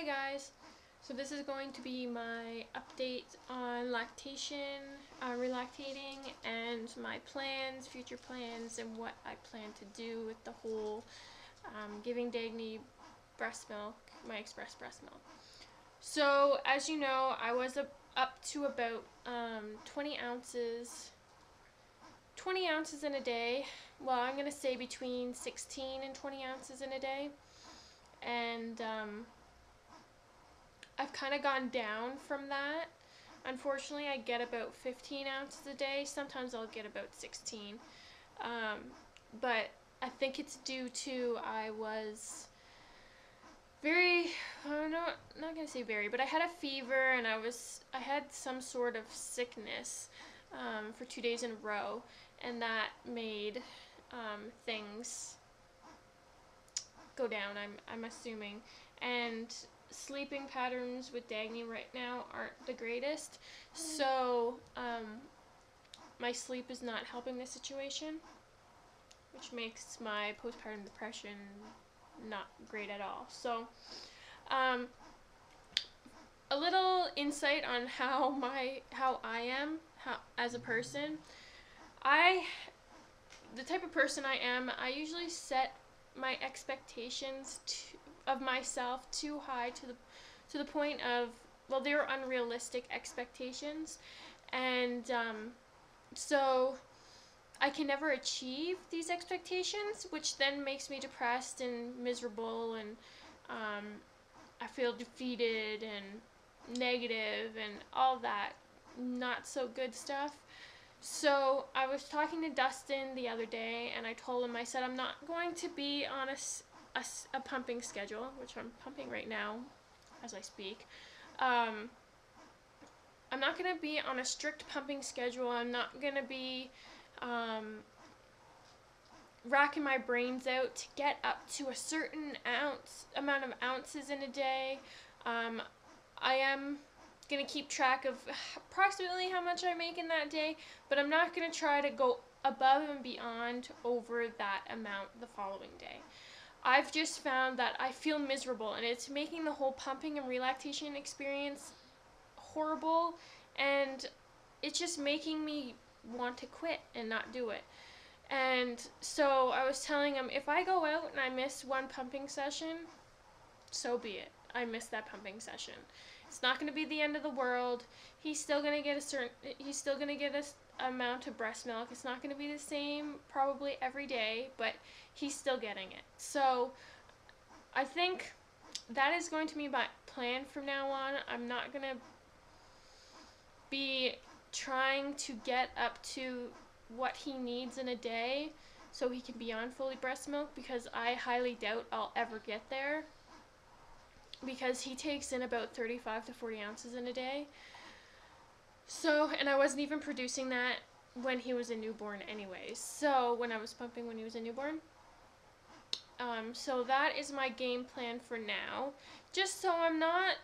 Hi guys, so this is going to be my update on lactation, relactating, and my plans, future plans, and what I plan to do with the whole giving Dagny breast milk, my express breast milk. So as you know, I was up to about 20 ounces in a day. Well, I'm going to say between 16 and 20 ounces in a day. And I've kind of gone down from that. Unfortunately, I get about 15 ounces a day. Sometimes I'll get about 16. But I think it's due to I was very, I'm not going to say very, but I had a fever and I had some sort of sickness for 2 days in a row. And that made things go down, I'm assuming. And sleeping patterns with Dagny right now aren't the greatest, so my sleep is not helping the situation, which makes my postpartum depression not great at all. So a little insight on how I am as a person. The type of person I am, I usually set my expectations of myself too high to the point of, well, they're unrealistic expectations, and so I can never achieve these expectations, which then makes me depressed and miserable, and I feel defeated and negative and all that not so good stuff. So I was talking to Dustin the other day, and I told him, I said, I'm not going to be on a pumping schedule, which I'm pumping right now as I speak. I'm not going to be on a strict pumping schedule. I'm not going to be racking my brains out to get up to a certain amount of ounces in a day. I am going to keep track of approximately how much I make in that day, but I'm not going to try to go above and beyond over that amount the following day. I've just found that I feel miserable, and it's making the whole pumping and relactation experience horrible, and it's just making me want to quit and not do it. And so I was telling him, if I go out and I miss one pumping session, so be it. I missed that pumping session. It's not going to be the end of the world. He's still going to get a amount of breast milk. It's not going to be the same probably every day, but he's still getting it. So I think that is going to be my plan from now on. I'm not going to be trying to get up to what he needs in a day so he can be on fully breast milk, because I highly doubt I'll ever get there, because he takes in about 35 to 40 ounces in a day. So, and I wasn't even producing that when he was a newborn anyways. So, when I was pumping when he was a newborn. So that is my game plan for now. Just so I'm not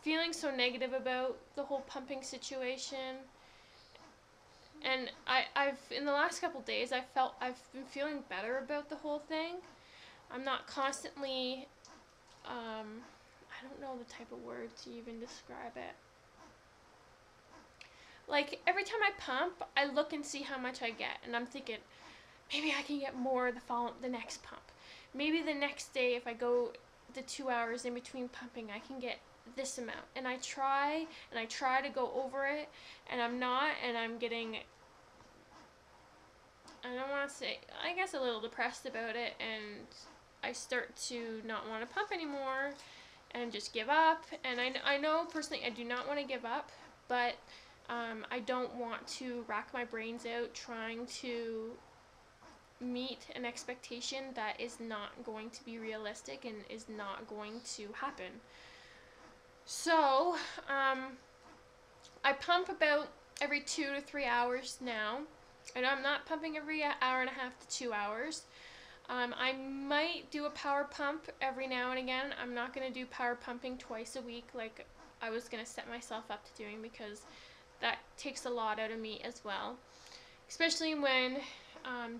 feeling so negative about the whole pumping situation. And I've in the last couple days, I've been feeling better about the whole thing. I'm not constantly I don't know the type of word to even describe it. Like, every time I pump, I look and see how much I get, and I'm thinking, maybe I can get more the next pump. Maybe the next day, if I go the 2 hours in between pumping, I can get this amount. And I try to go over it, and I'm not, and I'm getting, I don't want to say, I guess a little depressed about it, and I start to not want to pump anymore and just give up. And I know personally I do not want to give up, but I don't want to rack my brains out trying to meet an expectation that is not going to be realistic and is not going to happen. So I pump about every 2 to 3 hours now, and I'm not pumping every hour and a half to 2 hours. I might do a power pump every now and again. I'm not going to do power pumping twice a week like I was going to set myself up to doing, because that takes a lot out of me as well. Especially when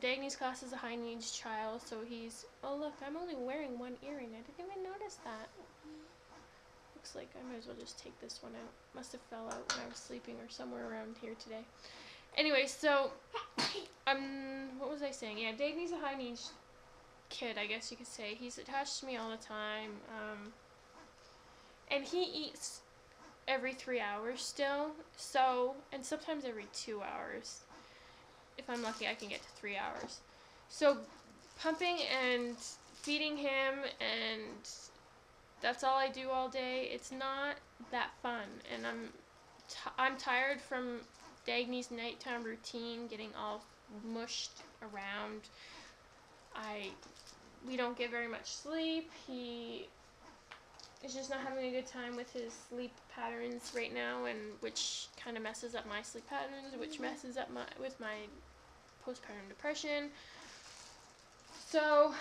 Dagny's class is a high needs child, so he's, oh look, I'm only wearing one earring. I didn't even notice that. looks like. I might as well just take this one out. Must have fell out when I was sleeping or somewhere around here today. Anyway, so, what was I saying? Yeah, Dagny's a high needs kid, I guess you could say. He's attached to me all the time, and he eats every 3 hours still, so, and sometimes every 2 hours. If I'm lucky, I can get to 3 hours. So, pumping and feeding him, and that's all I do all day. It's not that fun, and I'm tired from Dagny's nighttime routine, getting all mushed around. We don't get very much sleep. He is just not having a good time with his sleep patterns right now, and which kind of messes up my sleep patterns, which messes up with my postpartum depression. So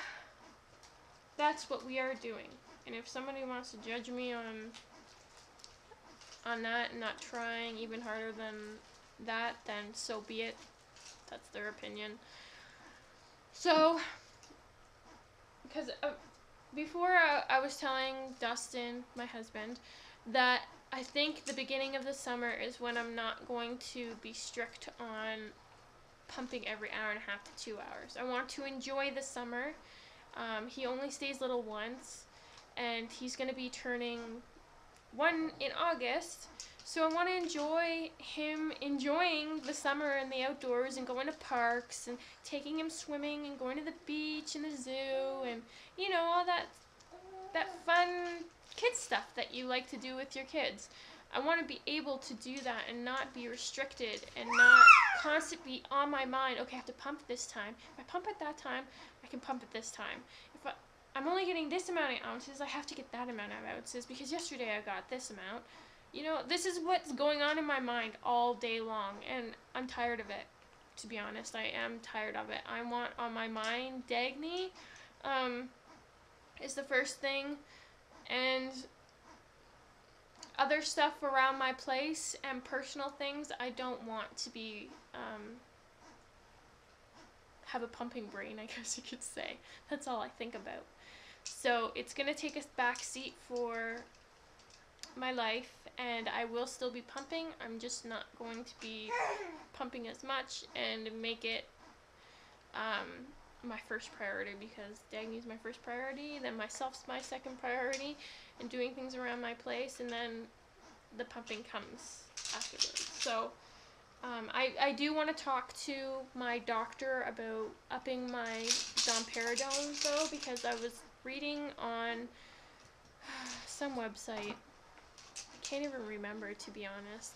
that's what we are doing. And if somebody wants to judge me on that and not trying even harder than that, then so be it. That's their opinion. So, because before I was telling Dustin, my husband, that I think the beginning of the summer is when I'm not going to be strict on pumping every hour and a half to 2 hours. I want to enjoy the summer. He only stays little once, and he's going to be turning 1 in August. So I want to enjoy him enjoying the summer and the outdoors and going to parks and taking him swimming and going to the beach and the zoo and, you know, all that fun kid stuff that you like to do with your kids. I want to be able to do that and not be restricted and not constantly on my mind, okay, I have to pump this time. If I pump at that time, I can pump at this time. If I'm only getting this amount of ounces, I have to get that amount of ounces because yesterday I got this amount. You know, this is what's going on in my mind all day long, and I'm tired of it, to be honest. I am tired of it. I want on my mind, Dagny is the first thing, and other stuff around my place and personal things, I don't want to be, have a pumping brain, I guess you could say. That's all I think about. So it's going to take a back seat for my life, and I will still be pumping. I'm just not going to be pumping as much and make it my first priority, because Dagny's my first priority, then myself's my second priority, and doing things around my place, and then the pumping comes afterwards. So I do want to talk to my doctor about upping my domperidone, though, because I was reading on some website. Can't even remember, to be honest,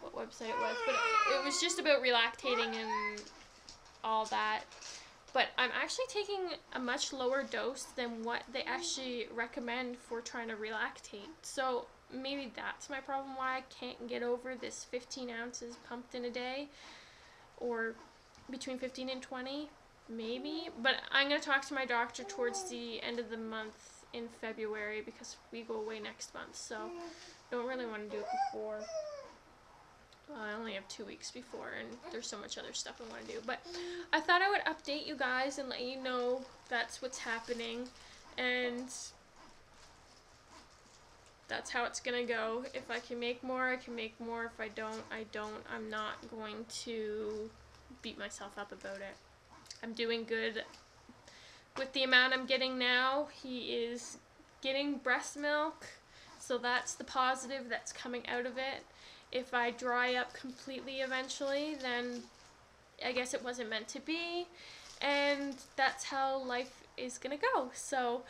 what website it was, but it was just about relactating and all that. But I'm actually taking a much lower dose than what they actually recommend for trying to relactate. So maybe that's my problem, why I can't get over this 15 ounces pumped in a day, or between 15 and 20, maybe. But I'm going to talk to my doctor towards the end of the month in February, because we go away next month, so don't really want to do it before. Well, I only have 2 weeks before, and there's so much other stuff I want to do. But I thought I would update you guys and let you know that's what's happening, and that's how it's gonna go. If I can make more, I can make more. If I don't, I don't. I'm not going to beat myself up about it. I'm doing good with the amount I'm getting now. He is getting breast milk, so that's the positive that's coming out of it. If I dry up completely eventually, then I guess it wasn't meant to be, and that's how life is gonna go. So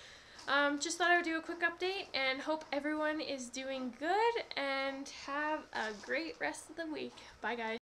just thought I would do a quick update, and hope everyone is doing good, and have a great rest of the week. Bye, guys.